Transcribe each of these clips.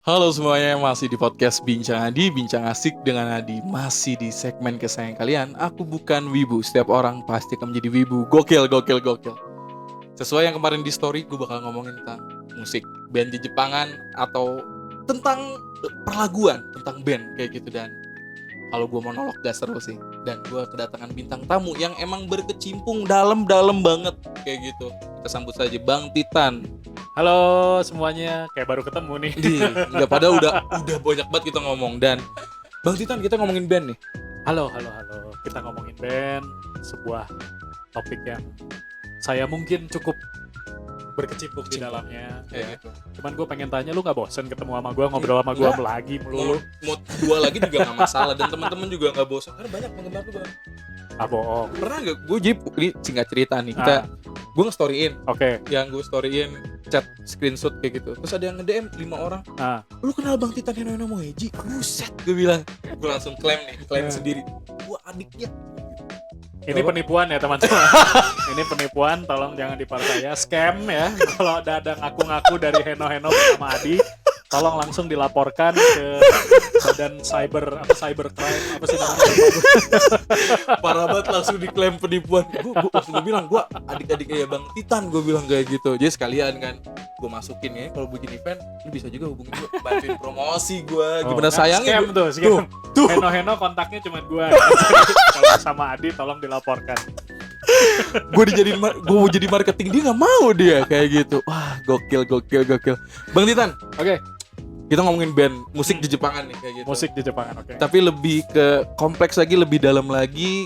Halo semuanya, masih di podcast Bincang Adi, Bincang Asik dengan Adi. Masih di segmen kesayangan kalian, aku bukan wibu. Setiap orang pasti akan menjadi wibu. Gokil. Sesuai yang kemarin di story, gue bakal ngomongin tentang musik, band di Jepangan, atau tentang perlaguan, tentang band kayak gitu. Dan kalau gue monolog gak seru sih. Dan gue kedatangan bintang tamu yang emang berkecimpung dalam-dalam banget kayak gitu. Kita sambut saja Bang Titan. Halo semuanya, kayak baru ketemu nih. Nggak, padahal udah banyak banget kita ngomong. Dan Bang Titan, kita ngomongin band nih. Halo. Kita ngomongin band, sebuah topik yang saya mungkin cukup berkecimpung di dalamnya. Kayak gitu. Cuman gue pengen tanya, lu nggak bosen ketemu sama gue, ngobrol sama gue Nggak. lagi melulu? Mau dua lagi juga nggak masalah. Dan teman-teman juga nggak bosan karena banyak penggemar tuh, Bang. Ah bohong. Pernah nggak gue ini singkat cerita nih, gue nge-storyin, Oke. yang gue storyin chat screenshot kayak gitu, terus ada yang nge-DM 5 orang, lu kenal Bang Titan Heno Moeji? Buset, gue bilang, gue langsung klaim sendiri, gue adiknya. Ini penipuan ya teman-teman. Ini penipuan, tolong jangan dipercaya. Scam ya. Kalau ada ngaku-ngaku dari Heno sama Adi, tolong langsung dilaporkan ke badan cybercrime apa sih namanya? Parah banget, langsung diklaim penipuan. Gue bilang, gue adik-adiknya Bang Titan, gue bilang kayak gitu. Jadi sekalian kan gue masukin ya, kalau bikin event lu bisa juga hubungin gue, bantuin promosi gue. Gimana sayangnya scam tuh. Heno kontaknya cuma gue. Kalau sama Adi tolong dilaporkan. gue mau jadi marketing, dia nggak mau, dia kayak gitu. Wah, gokil. Bang Titan, Oke. kita ngomongin band musik di Jepangan nih kayak gitu. Musik di Jepangan, oke. Tapi lebih ke kompleks lagi, lebih dalam lagi.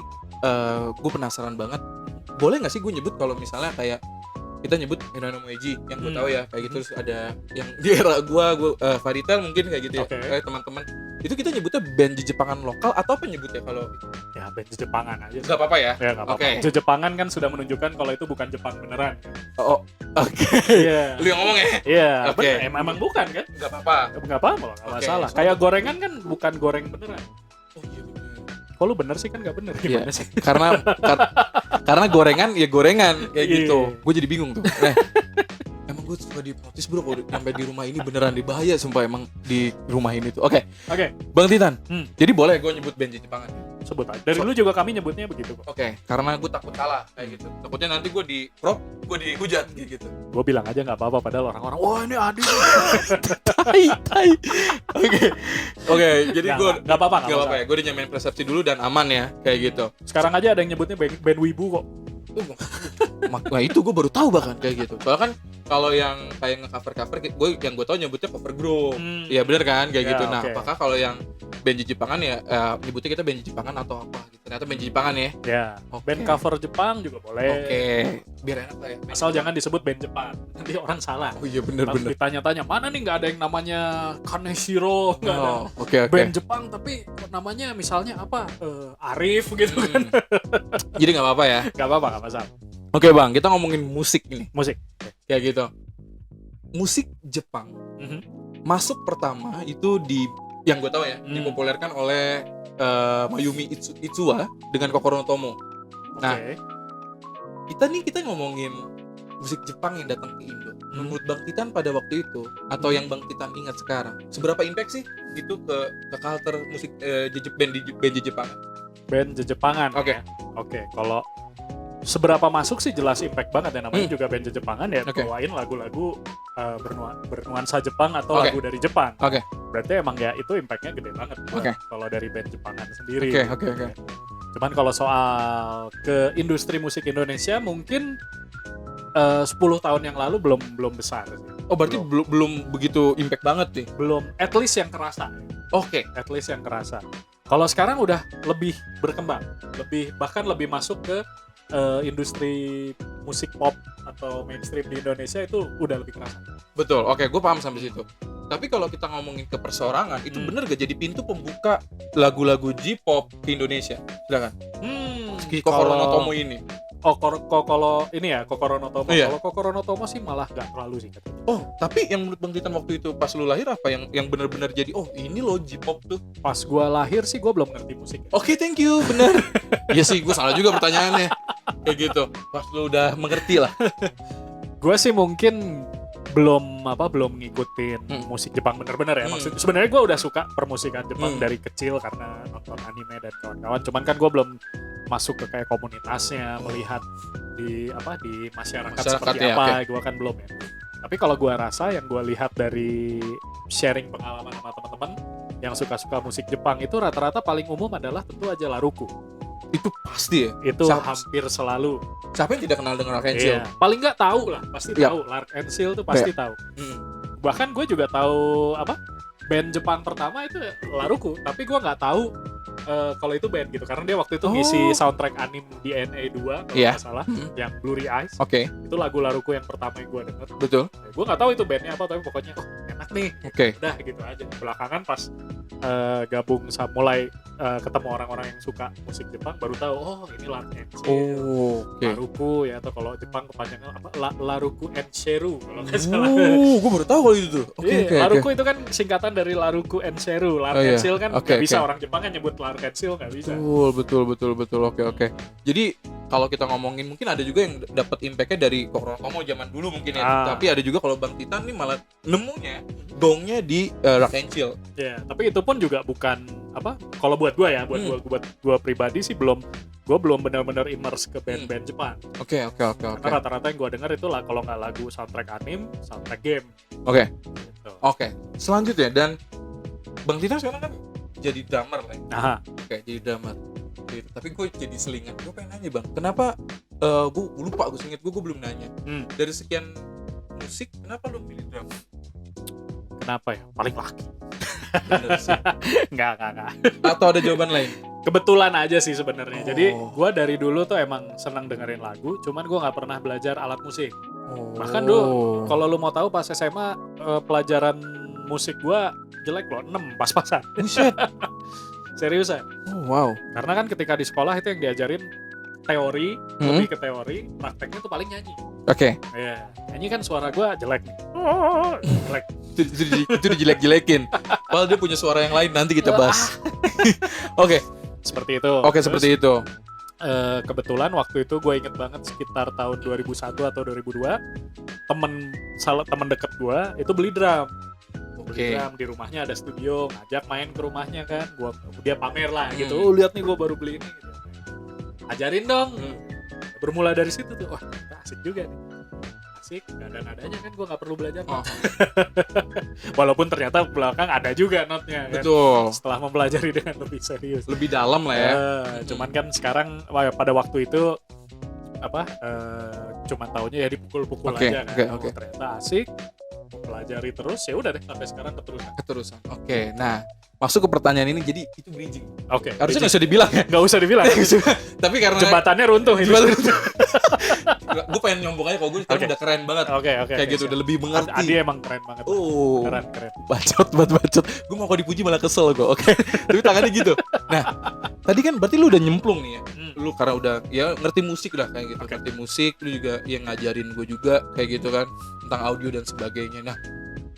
Gue penasaran banget. Boleh nggak sih gue nyebut kalau misalnya kayak kita nyebut Heno Moeji yang gue tahu ya kayak gitu. Terus ada yang di era gue Faritel mungkin kayak gitu ya. Oke. Kayak teman-teman itu kita nyebutnya band di Jepangan lokal atau apa nyebutnya kalau Ya band Jepangan aja. nggak apa-apa ya? Ya nggak apa-apa. Oke. Jepangan kan sudah menunjukkan kalau itu bukan Jepang beneran. Oh, oke. Iya. Lu yang ngomong ya? Iya. Oke. Emang bukan kan? Nggak apa-apa. Nggak apa-apa, nggak Oke, masalah. so- Kayak gorengan kan bukan goreng beneran. Oh iya bener. Kalau lu bener sih kan nggak bener, Iya. gimana sih? Karena gorengan ya gorengan kayak Iya. gitu. Gue jadi bingung tuh. Emang gue suka diprotes bro kalau sampai di rumah ini beneran dibahaya, sumpah emang di rumah ini tuh. Oke, Oke, Bang Titan. Hmm. Jadi boleh gue nyebut band di Jepangan? sebut aja. Dari dulu juga kami nyebutnya begitu kok. Oke, karena gue takut salah kayak gitu. Takutnya nanti gue gue dihujat kayak gitu. Gue bilang aja nggak apa-apa, padahal orang-orang, wah ini Adi. Tai. Oke, jadi gue nggak apa-apa, nggak apa-apa ya. Gue udah nyamain persepsi dulu dan aman ya kayak gitu. Sekarang aja ada yang nyebutnya band wibu kok. Nah itu gue baru tahu bahkan kayak gitu. Soalnya kan kalau yang kayak nge-cover yang gue tahu nyebutnya cover group. Iya bener kan kayak Ya, gitu. Nah, oke. apakah kalau yang band Jepangan ya nyebutnya kita band Jepangan atau apa gitu. Ternyata band Jepangan ya. Ya, Oke. band cover Jepang juga boleh. Oke. Biar enak lah ya. Asal jangan disebut band Jepang, nanti orang salah. Oh iya Pas bener. ditanya-tanya, mana nih nggak ada yang namanya Kaneshiro, nggak ada. Oh, oke. Band Jepang tapi namanya misalnya apa, Arif gitu kan. Jadi nggak apa-apa ya. Nggak apa-apa, nggak masalah. Oke bang, kita ngomongin musik nih Musik. kayak gitu. Musik Jepang Mhm. masuk pertama itu yang gue tahu ya, dipopulerkan oleh Mayumi Itsuwa dengan Kokoro no Tomo. Nah, Oke. kita ngomongin musik Jepang yang datang ke Indo. Menurut Bang Titan pada waktu itu atau yang Bang Titan ingat sekarang, seberapa impact sih gitu ke culture musik band di Jepang? Band Jepangan. Oke. Ya. Oke, kalau seberapa masuk sih jelas impact banget ya, namanya juga band Jepangan ya. Oke. Bawain lagu-lagu bernuansa Jepang atau Oke. lagu dari Jepang. Oke. Berarti emang ya itu impactnya gede banget Oke. kalau dari band Jepangan sendiri. Oke. Cuman kalau soal ke industri musik Indonesia mungkin 10 tahun yang lalu belum besar sih. Oh berarti belum begitu impact banget nih. Belum, at least yang kerasa. Oke. At least yang kerasa. Kalau sekarang udah lebih berkembang, bahkan lebih masuk ke industri musik pop atau mainstream di Indonesia itu udah lebih kerasa. Betul. Oke, gue paham sampai situ. Tapi kalau kita ngomongin ke persorangan, itu bener gak jadi pintu pembuka lagu-lagu J-pop ke Indonesia? Silakan. Kokoro no Tomo ini. Oh, kalau ini ya Kokoro no Tomo. Iya. Kalau Kokoro no Tomo sih malah gak terlalu sih katanya. Oh, tapi yang menurut Bang Titan waktu itu pas lu lahir apa yang benar-benar jadi oh ini loh J-pop tuh. Pas gua lahir sih gua belum ngerti musik. Oke, thank you, bener. Iya sih, gue salah juga pertanyaannya. Kayak gitu. Pas lu udah mengerti lah. Gue sih mungkin belum ngikutin musik Jepang bener-bener ya. Maksud sebenarnya gue udah suka permusikan Jepang dari kecil karena nonton anime dan kawan-kawan. Cuman kan gue belum masuk ke kayak komunitasnya, melihat di masyarakat seperti apa. Gue kan belum ya. Tapi kalau gue rasa yang gue lihat dari sharing pengalaman sama teman-teman yang suka-suka musik Jepang itu rata-rata paling umum adalah tentu aja Laruku. Itu pasti ya. Itu hampir selalu. Siapa yang tidak kenal dengan Lark and Seal? Iya. Paling nggak tahu lah, pasti tahu. Lark and Seal tuh pasti tahu. Bahkan gue juga tahu band Jepang pertama itu Laruku, tapi gue nggak tahu kalau itu band gitu, karena dia waktu itu ngisi soundtrack anime DNA 2 kalau nggak salah, yang Blurry Eyes. Itu lagu Laruku yang pertama yang gue denger. Betul. Gue nggak tahu itu bandnya apa, tapi pokoknya enak nih. Udah gitu aja. Belakangan pas gabung mulai ketemu orang-orang yang suka musik Jepang, baru tahu ini Lark and Seal, Laruku ya, atau kalau Jepang kepanjangan apa Laruku and Sheru kalau nggak salah. Gue baru tahu kalau itu. Laruku itu kan singkatan dari Laruku and Sheru. Lark and Seal kan nggak bisa orang Jepang kan nyebut Lark and Seal, nggak bisa. Betul. Oke. Jadi kalau kita ngomongin, mungkin ada juga yang dapat impact-nya dari Kokorokomo zaman dulu mungkin ya. Tapi ada juga kalau Bang Titan nih malah nemunya gongnya di Lark and Seal. Ya, tapi itu pun juga bukan kalau buat gue ya, buat gue pribadi sih belum benar-benar immerse ke band-band Jepang. Oke. Karena rata-rata yang gue denger itu lah kalau nggak lagu soundtrack anime, soundtrack game. Oke. Selanjutnya, dan Bang Titan sekarang kan jadi drummer lah. Jadi drummer. Tapi gue jadi selingan. Gue pengen nanya Bang, kenapa gue lupa, gue inget gue belum nanya. Dari sekian musik, kenapa lo pilih drum? Kenapa ya? Paling laki. Bener sih. Enggak. Atau ada jawaban lain? Kebetulan aja sih sebenarnya. Jadi gue dari dulu tuh emang senang dengerin lagu, cuman gue nggak pernah belajar alat musik. Bahkan dulu kalau lu mau tahu pas SMA pelajaran musik gue jelek loh, 6 pas-pasan. Buset. Seriusan. Wow. Karena kan ketika di sekolah itu yang diajarin teori, lebih ke teori, prakteknya tuh paling nyanyi. Iya, nyanyi kan suara gue jelek nih. Jelek. Itu dijelek-jelekin. Padahal dia punya suara yang lain, nanti kita bahas. Seperti itu. Seperti itu. Kebetulan waktu itu gue inget banget sekitar tahun 2001 atau 2002, temen deket gue itu beli drum. Drum di rumahnya, ada studio, ngajak main ke rumahnya kan, dia pamer lah gitu. Lihat nih gue baru beli ini gitu. Ajarin dong. Bermula dari situ tuh, wah asik juga nih. Asik, nada-nadanya kan gue gak perlu belajar. Walaupun ternyata belakang ada juga notnya kan. Betul. Setelah mempelajari dengan lebih serius, lebih dalam lah ya. Cuman kan sekarang pada waktu itu cuman taunya ya dipukul-pukul aja kan. Ternyata asik, pelajari terus, ya udah deh sampai sekarang keterusan. Nah, masuk ke pertanyaan ini, jadi itu bridging. Harusnya nggak usah dibilang ya. Nggak usah dibilang. Tapi karena jembatannya runtuh. Gue pengen nyombong aja, kalau gue sekarang udah keren banget. Kayak gitu, udah lebih mengerti. Adi emang keren banget. Keren. Bacot. Gue mau kalau dipuji malah kesel gue. Tapi tangannya gitu. Nah, tadi kan berarti lu udah nyemplung nih ya. Lu karena udah ya ngerti musik lah kayak gitu. Ngerti musik, lu juga yang ngajarin gue juga kayak gitu kan, tentang audio dan sebagainya. Nah,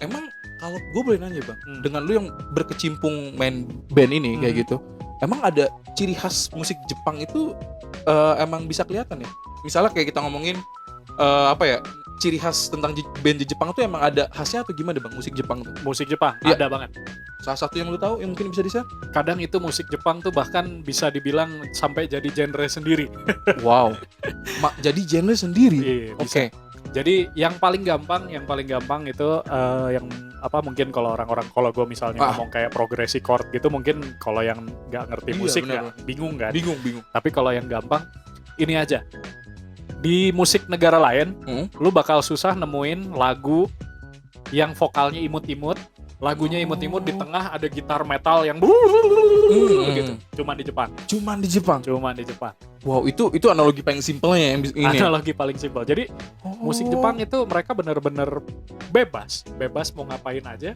emang kalau gue boleh nanya Bang, dengan lu yang berkecimpung main band ini kayak gitu, emang ada ciri khas musik Jepang itu emang bisa kelihatan ya? Misalnya kayak kita ngomongin ciri khas tentang band di Jepang tuh emang ada khasnya atau gimana Bang, musik Jepang tuh? Musik Jepang ada banget. Salah satu yang lu tahu yang mungkin bisa di-share? Kadang itu musik Jepang tuh bahkan bisa dibilang sampai jadi genre sendiri. Wow. Jadi genre sendiri. Oke. Jadi yang paling gampang itu yang mungkin kalau orang-orang, kalau gue misalnya ngomong kayak progresi chord gitu, mungkin kalau yang nggak ngerti musik bingung kan? Bingung. Tapi kalau yang gampang, ini aja. Di musik negara lain, lu bakal susah nemuin lagu yang vokalnya imut-imut, lagunya imut-imut, di tengah ada gitar metal yang gitu. Cuman di Jepang. Wow, itu analogi paling simpelnya yang ini. Analogi paling simpel. Jadi musik Jepang itu mereka benar-benar bebas mau ngapain aja.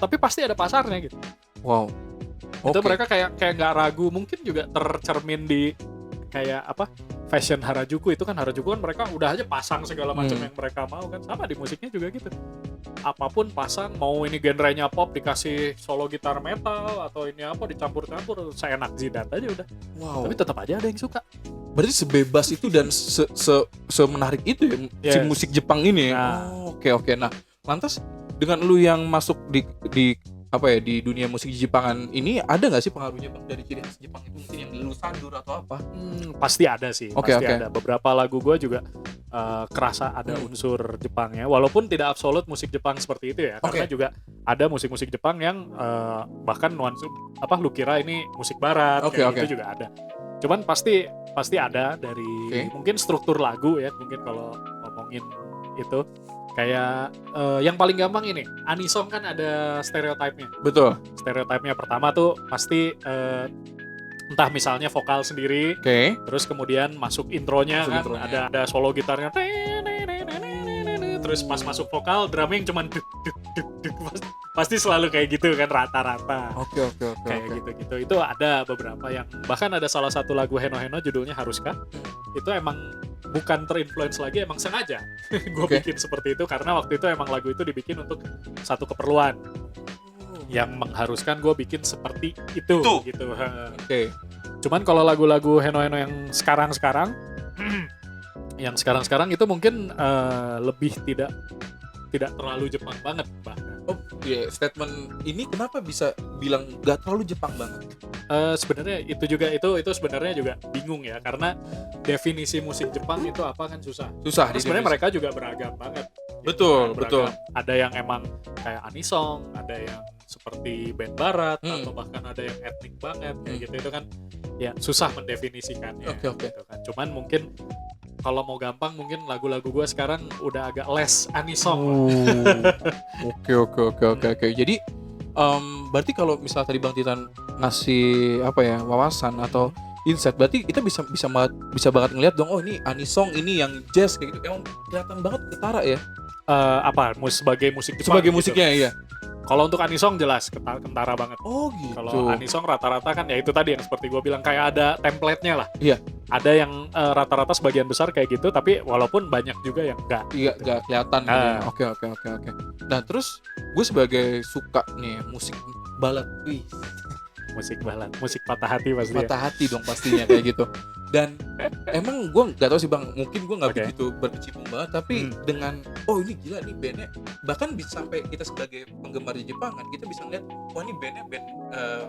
Tapi pasti ada pasarnya gitu. Wow. Itu mereka kayak nggak ragu, mungkin juga tercermin di kayak fashion Harajuku. Itu kan Harajuku kan mereka udah aja pasang segala macam yang mereka mau kan. Sama di musiknya juga gitu. Apapun pasang, mau ini genrenya pop dikasih solo gitar metal atau ini dicampur-campur, seenak jidat aja udah. Wow. Tapi tetap aja ada yang suka. Berarti sebebas itu dan semenarik itu ya si musik Jepang ini. Nah, Oke. Nah, lantas dengan lu yang masuk di apa ya, di dunia musik Jepangan ini, ada nggak sih pengaruhnya Bang dari ciri khas Jepang itu, mungkin yang lu sandur atau apa? Pasti ada sih, Oke. ada. Beberapa lagu gue juga kerasa ada unsur Jepangnya, walaupun tidak absolut musik Jepang seperti itu ya, karena juga ada musik-musik Jepang yang bahkan nuansa lu kira ini musik Barat, itu juga ada. Cuman pasti ada dari mungkin struktur lagu ya, mungkin kalau ngomongin itu. Kayak yang paling gampang ini, anisong kan ada stereotipnya. Betul. Stereotipnya pertama tuh pasti entah misalnya vokal sendiri, terus kemudian masuk intronya kan, ada solo gitarnya, terus pas masuk vokal drumming cuman duk, pasti selalu kayak gitu kan, rata-rata. Oke. Kayak gitu-gitu. Itu ada beberapa yang, bahkan ada salah satu lagu Heno judulnya Haruskah, itu emang bukan terinfluence lagi, emang sengaja gue bikin seperti itu, karena waktu itu emang lagu itu dibikin untuk satu keperluan yang mengharuskan gue bikin seperti itu. Gitu. Cuman kalau lagu-lagu Heno yang sekarang itu mungkin lebih tidak terlalu Jepang banget bahkan. Statement ini kenapa bisa bilang gak terlalu Jepang banget? Sebenarnya itu sebenarnya juga bingung ya, karena definisi musik Jepang itu apa kan susah. Sebenarnya mereka juga beragam banget. Betul. Ada yang emang kayak anisong, ada yang seperti band Barat, atau bahkan ada yang etnik banget kayak gitu. Itu kan ya susah mendefinisikannya. Gitu kan. Cuman mungkin kalau mau gampang, mungkin lagu-lagu gue sekarang udah agak less anisong. Oke. Jadi berarti kalau misal tadi Bang Titan ngasih wawasan atau insight, berarti kita bisa banget ngeliat dong, oh ini anisong, ini yang jazz kayak gitu. Emang kelihatan banget ketara ya. Sebagai musik Jepang. Sebagai musiknya iya. Kalau untuk anisong jelas kentara banget. Oh gitu. Kalau anisong rata-rata kan ya itu tadi yang seperti gue bilang, kayak ada template-nya lah. Iya. Ada yang rata-rata sebagian besar kayak gitu, tapi walaupun banyak juga yang enggak. Iya, enggak kelihatan gitu. Oke. Nah, terus gue sebagai suka nih musik balad. Musik balad, musik patah hati pasti. Patah hati dong pastinya kayak gitu. Dan emang gue nggak tahu sih Bang, mungkin gue nggak begitu berkecimpung banget, tapi dengan ini gila nih bandnya, bahkan bisa sampai kita sebagai penggemar di Jepang kan, kita bisa ngeliat, wah ini bandnya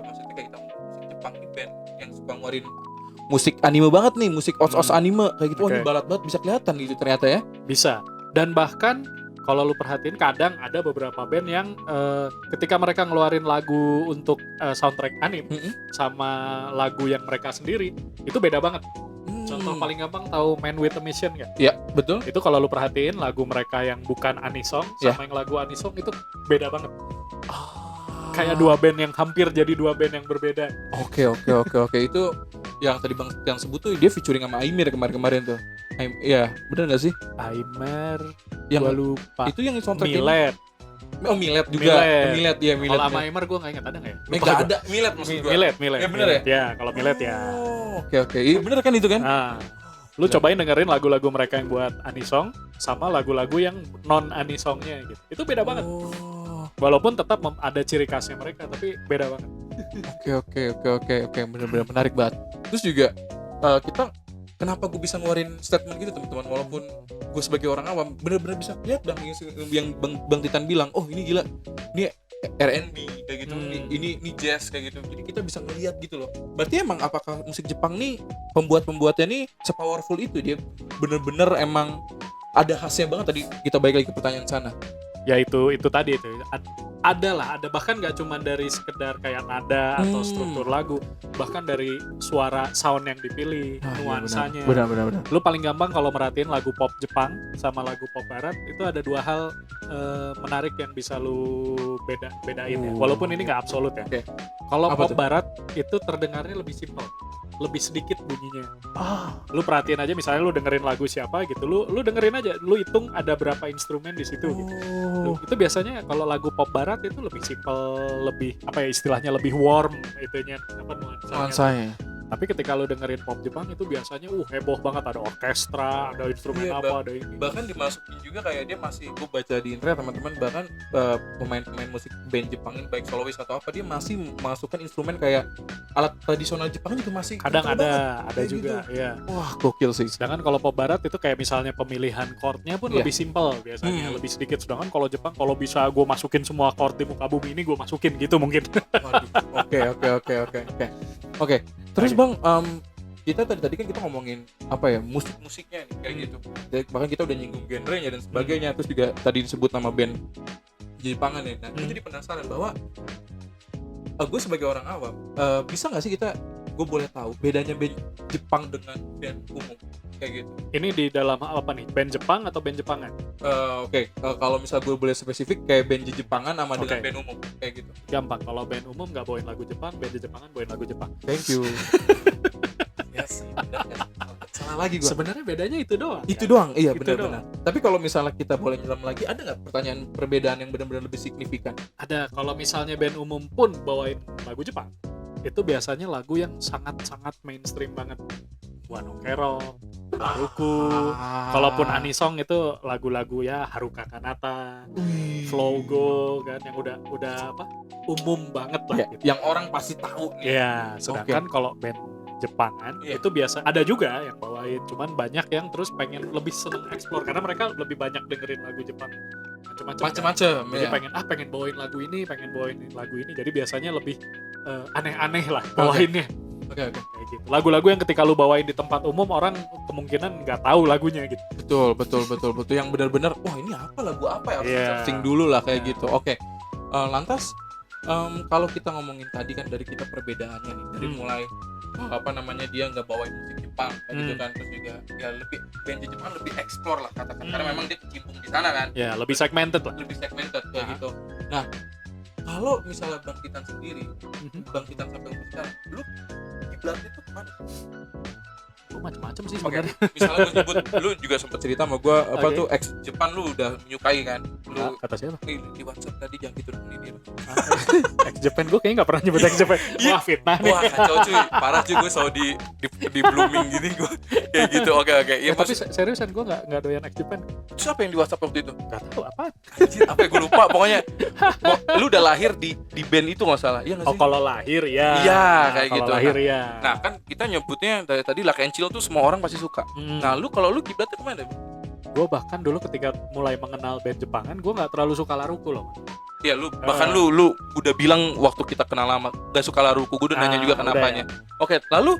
maksudnya kayak kita musik Jepang, ini band yang suka ngeluarin musik anime banget nih, musik os anime kayak gitu. Wah ini balad banget, bisa kelihatan gitu ternyata ya. Bisa. Dan bahkan kalau lu perhatiin, kadang ada beberapa band yang ketika mereka ngeluarin lagu untuk soundtrack anime sama lagu yang mereka sendiri, itu beda banget. Contoh paling gampang, tahu Man with a Mission nggak? Iya, betul. Itu kalau lu perhatiin lagu mereka yang bukan anisong sama yang lagu anisong itu beda banget. Kayak dua band yang hampir jadi dua band yang berbeda. Oke. Itu yang tadi Bang yang sebut tuh, dia featuring sama Aimir kemarin tuh. Iya, bener nggak sih? Aimir, yang gua lupa. Itu yang soundtrack Milet. Oh, Milet juga. Milet. Kalau sama Aimir gue nggak ingat, ada nggak ya? Nggak ada. Milet maksud gue. Milet. Ya bener ya? Ya, kalau Milet ya. Oke. Iya bener kan itu kan? Lu cobain dengerin lagu-lagu mereka yang buat anisong sama lagu-lagu yang non anisongnya gitu. Itu beda banget. Walaupun tetap ada ciri khasnya mereka, tapi beda banget. Oke. Bener-bener menarik banget. Terus juga kita, kenapa gue bisa ngeluarin statement gitu teman-teman, walaupun gue sebagai orang awam bener-bener bisa lihat Bang yang Bang Titan bilang, oh ini gila, ini R&B kayak gitu, ini jazz kayak gitu. Jadi kita bisa ngelihat gitu loh. Berarti emang apakah musik Jepang nih, pembuatnya nih sepowerful itu, dia bener-bener emang ada khasnya banget. Tadi kita balik lagi ke pertanyaan sana. Ya itu tadi itu. Ada bahkan nggak cuma dari sekedar kayak nada atau struktur lagu, bahkan dari suara sound yang dipilih, nuansanya. Benar. Lu paling gampang kalau merhatiin lagu pop Jepang sama lagu pop Barat, itu ada dua hal menarik yang bisa lu bedain ya. Walaupun ini nggak absolut ya. Kalau pop Barat itu terdengarnya lebih simpel, lebih sedikit bunyinya. Lu perhatiin aja, misalnya lu dengerin lagu siapa gitu, lu dengerin aja, lu hitung ada berapa instrumen di situ gitu. Itu biasanya kalau lagu pop Barat itu lebih simpel, lebih istilahnya lebih warm itunya, nuansanya. Tapi ketika lu dengerin pop Jepang itu biasanya heboh banget, ada orkestra, ada instrumen Iya, ada ini. bahkan dimasukin juga kayak dia masih, gue baca di internet teman-teman, bahkan pemain-pemain musik band Jepang ini baik solois atau apa, dia masih masukkan instrumen kayak alat tradisional Jepang juga masih Kadang kenceng banget, ada kayak juga, gitu. ya. Wah, gokil sih. Sedangkan kalau pop barat itu kayak misalnya pemilihan chordnya pun Iya. lebih simpel biasanya, lebih sedikit. Sedangkan kalau Jepang, kalau bisa gue masukin semua chord di muka bumi ini gue masukin gitu mungkin. Waduh. Oke. Terus Bang, kita tadi kan kita ngomongin apa ya, musiknya nih kayak gitu. Bahkan kita udah nyinggung genrenya dan sebagainya. Terus juga tadi disebut nama band Jepangan ya. Nah, gue jadi penasaran bahwa gue sebagai orang awam, bisa nggak sih gue boleh tahu bedanya band Jepang dengan band umum kayak gitu? Ini di dalam apa nih? Band Jepang atau band Jepangan? Oke. Kalau misal gue boleh spesifik kayak band Jepangan sama dengan Oke. band umum kayak gitu. Gampang. Kalau band umum nggak bawain lagu Jepang, band Jepangan bawain lagu Jepang. Thank you. Yes, benar. Salah lagi gue. Sebenarnya bedanya itu doang. Itu kan? doang, iya Itu benar-benar. Tapi kalau misalnya kita boleh nyelam lagi, ada nggak pertanyaan perbedaan yang benar-benar lebih signifikan? Ada. Kalau misalnya band umum pun bawain lagu Jepang, itu biasanya lagu yang sangat-sangat mainstream banget. Wano Kero, Haruku. Kalaupun anisong itu lagu-lagu ya Haruka Kanata, Flow Go kan, yang udah apa? Umum banget lah. Ya, Gitu. yang orang pasti tahu nih. Ya, sedangkan kalau band Jepangan Iya. itu biasa ada juga yang bawain, cuman banyak yang terus pengen lebih seneng explore karena mereka lebih banyak dengerin lagu Jepang macam-macam. Macem-macem. Jadi Ya. pengen bawain lagu ini, pengen bawain lagu ini. Jadi biasanya lebih aneh-aneh lah bawainnya. Oke. Kayak gitu. Lagu-lagu yang ketika lu bawain di tempat umum orang kemungkinan nggak tahu lagunya gitu. Betul. Yang benar-benar, wah ini apa, lagu apa ya? Harus Iya. searching dulu lah kayak Iya. gitu. Oke. Lantas kalau kita ngomongin tadi kan dari kita perbedaannya nih, dari mulai apa namanya, dia nggak bawain musik Jepang kayak gitu kan, terus juga ya lebih band Jepang lebih explore lah katakan, karena memang dia kecimpung di sana kan, Ya, lebih segmented lah. lebih segmented kayak gitu. Nah, kalau misalnya Bangkitan sendiri, Bangkitan sampai umur sekarang, lu kiblatnya tuh kemana? Lu macam-macam sih Oke, sebenarnya. misalnya lu nyebut, lu juga sempat cerita sama gue apa Oke. tuh ex Jepang lu udah menyukai kan, lu Kata siapa? di WhatsApp tadi jangan gitu dong ini. Ex Japan, gue kayaknya nggak pernah nyebut ex Japan. Wah, fitnah nih. Wah kacau cuy, parah cuy, gue selalu di blooming gini gue kayak gitu. Oke. Ya, Tapi seriusan gue nggak doyan ex Japan. terus apa yang di WhatsApp waktu itu? Nggak tahu apa. Anjir, apa ya, gue lupa pokoknya. Lu udah lahir di band itu nggak salah, iya nggak Oh, sih? kalau lahir ya. Iya, kayak Kalau gitu. lahir ya. Nah kan kita nyebutnya dari tadi Luck and Chill tuh semua orang pasti suka. Nah kalau lu kiblatnya kemana? Gue bahkan dulu ketika mulai mengenal band Jepangan, gue nggak terlalu suka Laruku loh. Ya lu bahkan lu udah bilang waktu kita kenal lama gak suka Laruku, gue udah nanya juga kenapanya. Oke, lalu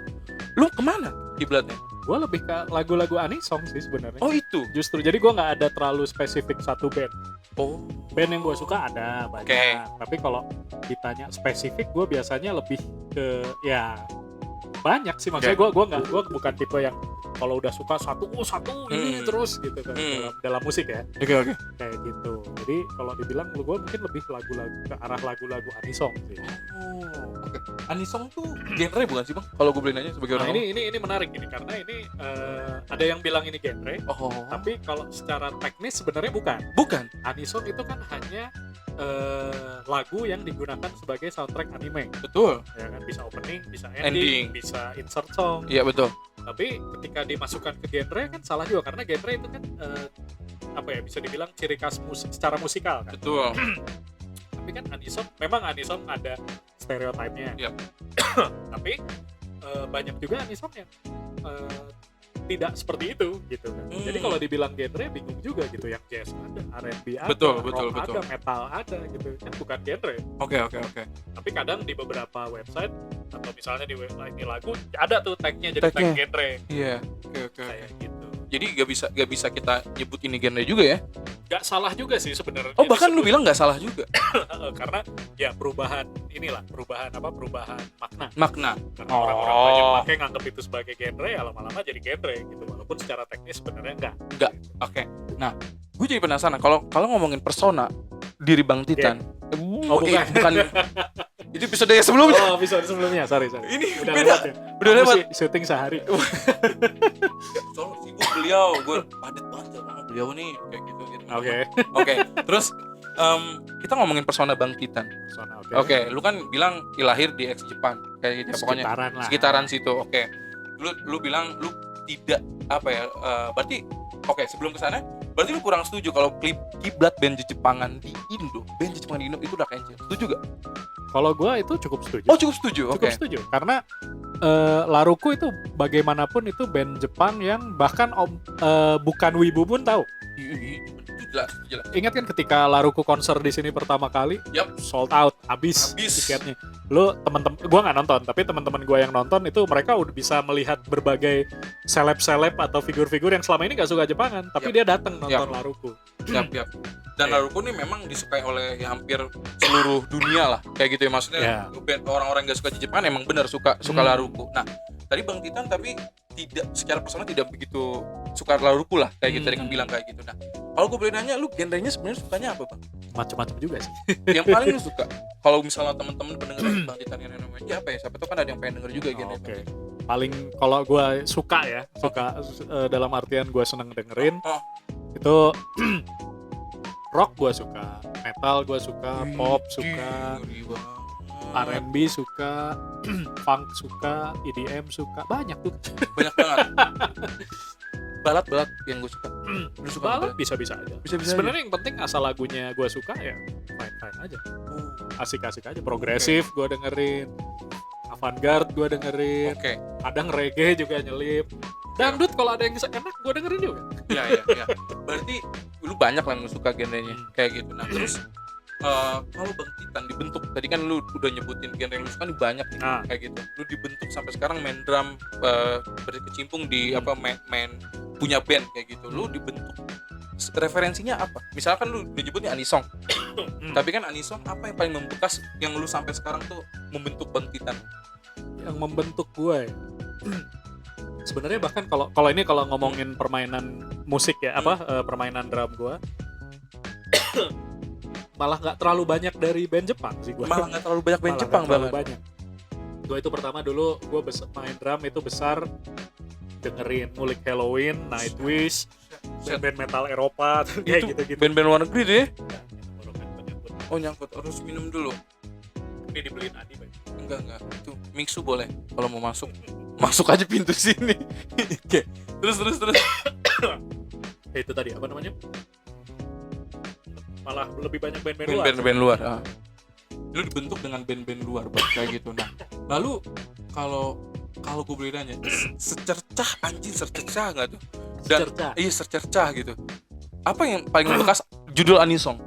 lu kemana kiblatnya? Gue lebih ke lagu-lagu anisong sih sebenarnya. Oh itu. Justru jadi gue nggak ada terlalu spesifik satu band. Oh. Band yang gue suka ada banyak. Oke. Tapi kalau ditanya spesifik, gue biasanya lebih ke ya banyak sih. Maksudnya gue bukan tipe yang kalau udah suka satu ini terus gitu kan dalam musik ya. Oke. Kayak gitu. Jadi kalau dibilang gue mungkin lebih lagu-lagu ke arah lagu-lagu anisong sih. Oh, oke. Anisong tuh genre bukan sih bang? Kalau gue boleh nanya sebagai Nah, orang ini menarik ini karena ini ada yang bilang ini genre, awam. Oh, tapi kalau secara teknis sebenarnya bukan. bukan. Anisong itu kan hanya lagu yang digunakan sebagai soundtrack anime. Betul. Ya kan, bisa opening, bisa Ending. ending, bisa insert song. Iya betul. Tapi ketika dimasukkan ke genre kan salah juga karena genre itu kan apa ya, bisa dibilang ciri khas musik secara musikal kan. Betul. Tapi kan memang anisong ada stereotipnya. Yap. Tapi banyak juga anisong yang tidak seperti itu gitu kan. Jadi kalau dibilang genre bingung juga gitu, yang jazz ada, R&B ada, Betul. rock ada, metal ada gitu. Kan bukan genre. Oke. Tapi kadang di beberapa website atau misalnya di website ini lagu ada tuh tag-nya jadi tag genre Iya. Oke. kayak gitu. Jadi gak bisa kita nyebut ini genre juga ya? Gak salah juga sih sebenarnya. Oh bahkan lu bilang gak salah juga. Karena ya perubahan makna. Makna. Karena orang-orang banyak pakai nganggap itu sebagai genre, ya lama-lama jadi genre gitu. Walaupun secara teknis sebenarnya enggak. Oke. Nah, gue jadi penasaran kalau ngomongin persona diri Bang Titan. Oh, bukan. Bukan. Itu episode yang sebelumnya. Oh, episode sebelumnya. Sorry. Ini Udah beda. lewat ya. Udah Aku lewat. sih syuting sehari. Soalnya sibuk beliau, gue padet banget sama beliau nih kayak gitu. Oke. Terus kita ngomongin persona Bang Titan. Persona, Oke, lu kan bilang lahir di ex Jepang. kayak gitu ya, pokoknya Sekitaran lah. sekitaran situ. Oke. Lu bilang lu tidak apa ya? Berarti oke, sebelum ke sana, berarti lu kurang setuju kalau kiblat band Jepangan di Indo, itu udah cancel. Setuju gak? Kalau gue itu cukup setuju. Oh, cukup setuju. Cukup setuju karena Laruku itu bagaimanapun itu band Jepang yang bahkan bukan wibu pun tahu. Itu jelas. Ingat kan ketika Laruku konser di sini pertama kali, Yap. sold out, habis tiketnya. Lu teman-teman, gua nggak nonton, tapi teman-teman gua yang nonton itu mereka udah bisa melihat berbagai seleb-seleb atau figur-figur yang selama ini nggak suka Jepangan, tapi dia datang nonton Laruku. Yap. Dan Laruku ini memang disukai oleh hampir seluruh dunia lah, kayak gitu ya, maksudnya. Orang-orang yang nggak suka Jepangan emang benar suka Laruku. Nah, tadi Bang Titan tapi tidak secara personal tidak begitu suka Laruku lah, kayak gitu tadi kan bilang kayak gitu. Nah, kalau gue boleh nanya, lu genrenya sebenarnya sukanya apa, Bang? Macam-macam juga sih. Yang paling lu suka kalau misalnya teman-teman pendengar Bang Titan yang namanya apa ya, siapa tuh kan ada yang pengen denger juga genre. Oke. Paling kalau gue suka dalam artian gue seneng dengerin itu rock gue suka, metal gue suka, pop suka, R&B suka, funk suka, EDM suka, banyak tuh. Banyak banget. Balad yang gue suka. Lu suka balad bisa-bisa aja. Sebenarnya yang penting asal lagunya gue suka ya fine aja. Asik-asik aja. Progresif gue dengerin, avant-garde gue dengerin. Kadang reggae juga nyelip. Dangdut kalau ada yang enak gue dengerin juga. Iya. Berarti lu banyak lah yang lu suka genrenya kayak gitu. Nah, terus kalau Bang Titan dibentuk, tadi kan lu udah nyebutin genre yang lu suka nih banyak nih, kayak gitu. Lu dibentuk sampai sekarang main drum, berkecimpung di main punya band kayak gitu. Lu dibentuk referensinya apa? Misalkan lu menyebutnya Anisong. Tapi kan Anisong apa yang paling membekas yang lu sampai sekarang tuh membentuk Bang Titan? Yang membentuk gue ya. Sebenarnya bahkan kalau ngomongin permainan musik ya, permainan drum gue malah nggak terlalu banyak dari band Jepang sih gue. Malah nggak terlalu banyak band Jepang banget. Gue itu pertama dulu gue main drum itu besar dengerin ngulik Halloween, Nightwish, band metal Eropa, kayak gitu-gitu. Band-band luar negeri deh. Oh nyangkut, harus minum dulu. Ini dibeliin Adi, Bang. Enggak. Itu Mixu boleh kalau mau masuk. Masuk aja pintu sini. Oke. Terus. Itu tadi apa namanya? Malah lebih banyak band-band luar. Band luar. Lu dibentuk dengan band-band luar kayak gitu. Nah, lalu kalau gue boleh nanya, secercah nggak tuh? Secercah gitu. Apa yang paling membekas judul Anisong?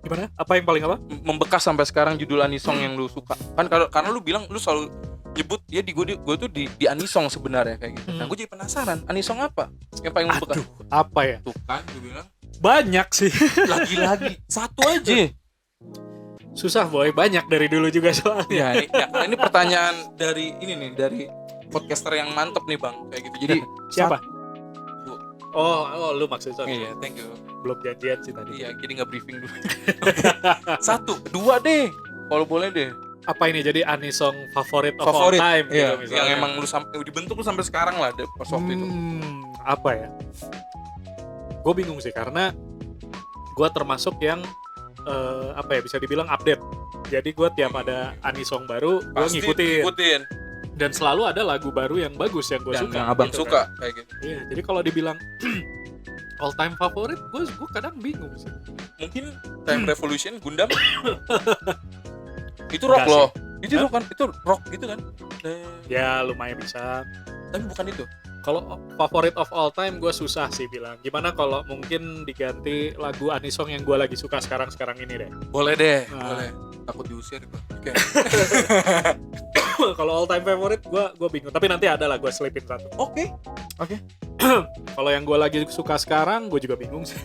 Gimana? Apa yang paling apa? Membekas sampai sekarang judul Anisong yang lu suka. Kan karena lu bilang lu selalu nyebut ya di gue tuh di Anisong sebenarnya kayak gitu. Nah, gue jadi penasaran, Anisong apa yang paling membekas? Apa ya? Tuh kan gue bilang banyak sih. Lagi-lagi satu aja. Susah boy, banyak dari dulu juga soalnya. Ini pertanyaan dari podcaster yang mantep nih Bang, kayak gitu. Jadi siapa? Oh, lu maksudnya. Iya, thank you. Belum janjian sih tadi. Iya, jadi nggak briefing dulu. 1, 2 deh, kalau boleh deh. Apa ini jadi Anisong favorit of all time iya, gitu, yang emang lu dibentuk lu sampai sekarang lah pas waktu itu. Apa ya? Gue bingung sih karena gue termasuk yang bisa dibilang update. Jadi gue tiap ada Anisong baru gue ngikutin. Dan selalu ada lagu baru yang bagus yang gue suka. Yang abang gitu suka kan? Kayak gitu. Iya, jadi kalau dibilang all time favorit, gue kadang bingung sih. Mungkin Time Revolution, Gundam. Itu rock loh. Itu rock kan? Itu rock gitu kan? Ya lumayan bisa. Tapi bukan itu. Kalau favorit of all time gue susah sih bilang. Gimana kalau mungkin diganti lagu Anisong yang gue lagi suka sekarang ini deh. Boleh deh, boleh. Takut diusir gue. Oke. Kalau all time favorite gue bingung. Tapi nanti ada lah gue selipin satu. Oke. Kalau yang gue lagi suka sekarang gue juga bingung sih.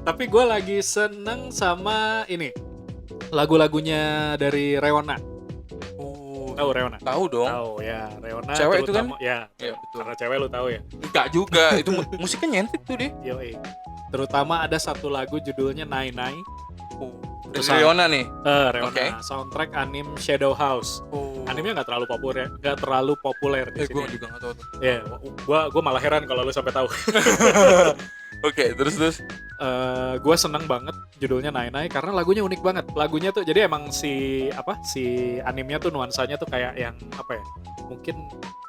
Tapi gue lagi seneng sama ini lagu-lagunya dari Reona. Tahu Reona? Tahu dong. Tahu ya, Reona. Cewek itu kan? Ya, betul. Karena cewek lu tahu ya. Enggak juga, itu musiknya nyentik tuh deh. Yoi. Terutama ada satu lagu judulnya Nai Nai. Dari Reona nih. Reona. Soundtrack anime Shadow House. Animenya nggak terlalu populer di sini. Gue juga nggak tahu tuh. Ya, gue malah heran kalau lu sampai tahu. Oke, terus. Gue seneng banget judulnya Nai Nai karena lagunya unik banget. Lagunya tuh jadi emang si animenya tuh nuansanya tuh kayak yang apa ya? Mungkin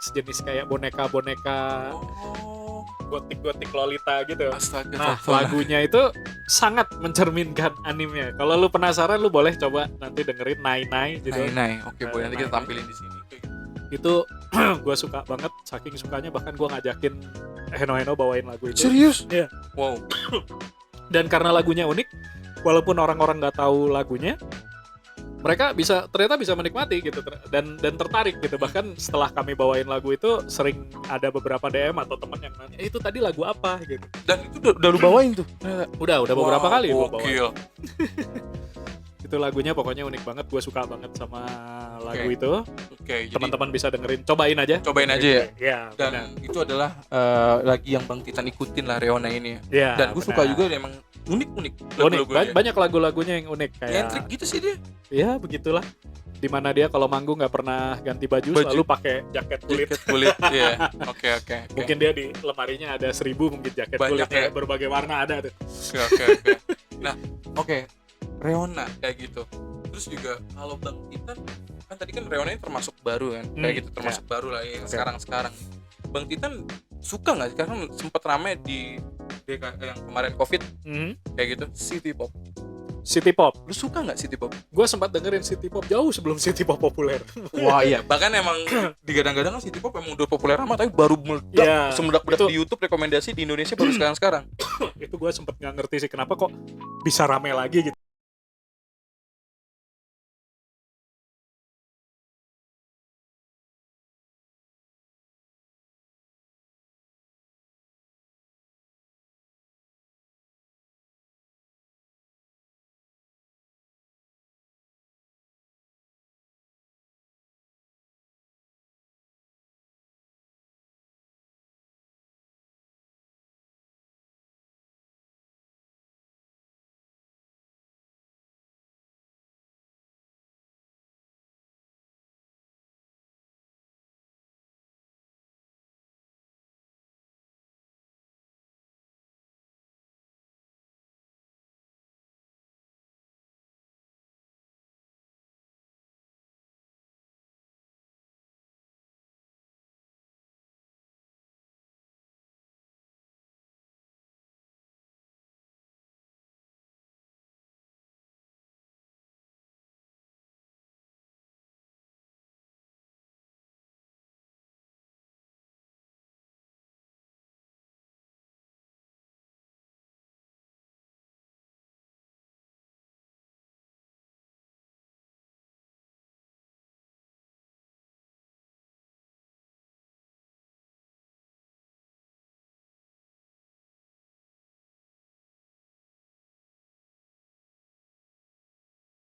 sejenis kayak boneka-boneka Oh, gotik-gotik Lolita gitu. astaga. Nah, Fafan. lagunya itu sangat mencerminkan animenya. Kalau lu penasaran, lu boleh coba nanti dengerin Nai Nai judulnya. Nai. Oke, boleh nanti kita Nai. tampilin di sini. Itu gue suka banget, saking sukanya bahkan gue ngajakin Heno bawain lagu itu. Serius? Iya. Wow. Dan karena lagunya unik, walaupun orang-orang nggak tahu lagunya, mereka ternyata bisa menikmati gitu dan tertarik gitu. Bahkan setelah kami bawain lagu itu, sering ada beberapa DM atau teman yang nanya, itu tadi lagu apa gitu. Dan itu udah lu bawain tuh. Udah beberapa kali gue bawain. Gokil. Itu lagunya pokoknya unik banget, gue suka banget sama lagu Oke. itu. Oke, jadi Teman-teman bisa dengerin, cobain aja. cobain aja ya. Iya, Dan benar. itu adalah lagi yang Bang Titan ikutin lah Reona ini ya. Iya, Dan gue suka benar. juga emang unik-unik Unik, lagu-lagunya. banyak lagu-lagunya yang unik kayak. Nyentrik gitu sih dia. Ya begitulah. Dimana dia kalau manggung nggak pernah ganti baju, Baju. selalu pakai jaket kulit. Jaket kulit. Iya. Oke. Mungkin dia di lemarinya ada 1000 mungkin jaket Banyak kulit ya. berbagai warna ada tuh. Oke. Nah, oke. Reona kayak gitu. Terus juga kalau Bang Titan kan tadi kan Reona ini termasuk baru kan. Kayak gitu termasuk baru lah yang Oke. sekarang. Bang Titan suka nggak sih? Karena sempat rame di yang kemarin Covid kayak gitu, City Pop. City Pop. Lu suka nggak City Pop? Gue sempat dengerin City Pop jauh sebelum City Pop populer. Wah iya, bahkan emang digadang-gadang kan City Pop emang udah populer amat, tapi baru meledak, Iya, semeledak-meledak itu- di YouTube rekomendasi di Indonesia baru sekarang. Itu gue sempat nggak ngerti sih kenapa kok bisa rame lagi gitu.